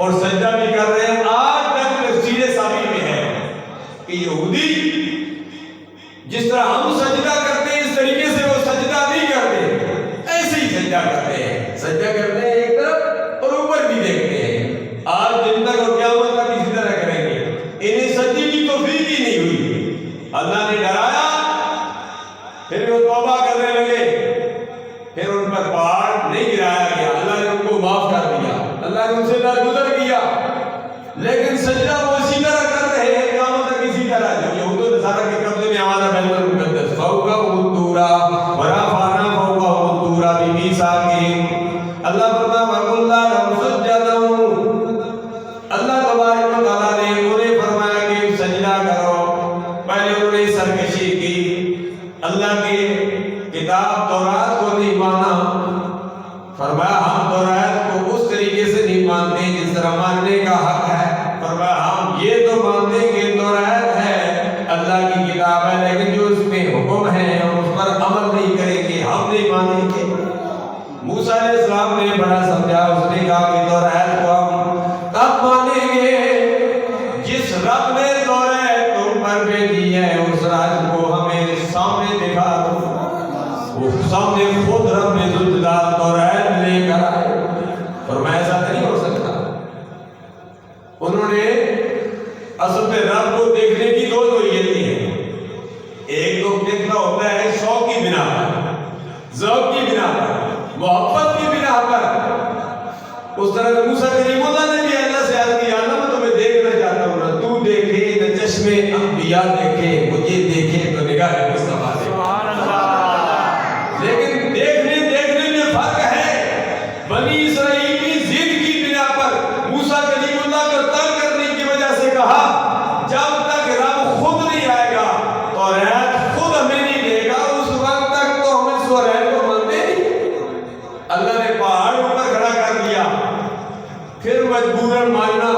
اور سجدہ بھی کر رہے ہیں. آج تک تفسیر صحیح میں ہے کہ یہودی جس طرح ہم سجدہ کرتے ہیں اس طریقے سے وہ سجدہ نہیں کرتے، ایسے ہی سجدہ کرتے ہیں. سجدہ کرتے ہیں ایک طرف اور اوپر بھی دیکھتے ہیں. آج دن تک اور قیامت تک اسی طرح کریں گے. انہیں سجدے کی توفیق ہی نہیں ہوئی. اللہ نے ڈرایا، پھر وہ توبہ کرنے لگے، پھر ان پر پہاڑ نہیں گرایا گیا، اللہ نے ان کو معاف کر دیا، اللہ نے ان سے درگزر کیا. لیکن سجدہ وہ اسی طرح کر رہے ہیں قیامت تک اسی طرح. جو یہود و نصارہ کے قبضے میں ہمارا بیت المقدس فوقہم الطور ورفعنا فوقہم الطور بمیثاقہم. اللہ فرماتا ہے وَقُلْنَا لَهُمْ اسْجُدُوا. اللہ تبارک و تعالیٰ نے انہیں فرمایا کہ سجدہ کرو. پہلے انہوں نے سرکشی کی، اللہ کی کتاب تورات کو نہیں مانا. فرمایا ہم تورات کو اس طریقے سے نہیں مانتے جس طرح ماننے کا حق ہے. فرمایا ہم یہ تو مانتے کہ تورات ہے اللہ کی کتاب ہے، لیکن جو اس میں حکم ہے ہم اس پر عمل نہیں کریں گے، ہم نہیں مانیں گے. موسیٰ علیہ السلام نے بڑا سمجھا. اس نے کہا کہ تورات کو ہم تب مانیں گے جس رب نے تورات تم پر بھیجی ہے اس راز کو ہمیں سامنے دکھا دو. وہ سامنے خود رب ذوالجلال تورات لے کر آئے. فرمایا ایسا نہیں ہو سکتا. انہوں نے اصل میں رب کو دیکھنے کی دو نوعیتیں ہیں. ایک تو دیکھنا ہوتا ہے شوق کی بنا پر، ذوق کی بنا پر، محبت کی بنا پر. اس طرح موسیٰ کلیم اللہ نے بھی اللہ سے عرض کیا اللہ میں تمہیں دیکھنا چاہتا ہوں، نہ تو دیکھے نہ چشمے انبیاء دیکھے، مجھے دیکھے تو نگاہ مصطفیٰ دیکھے. لیکن دیکھنے میں فرق ہے. بنی اسرائیل کی ضد کی بنا پر موسیٰ کلیم اللہ کو تنگ کرنے کی وجہ سے کہا جب تک رب خود نہیں آئے گا تورات خود ہمیں نہیں دے گا، اس وقت تک تو ہم اس تورات کو مانتے نہیں. اللہ نے پہاڑ اوپر کھڑا کر دیا، پھر مجبوراً ماننا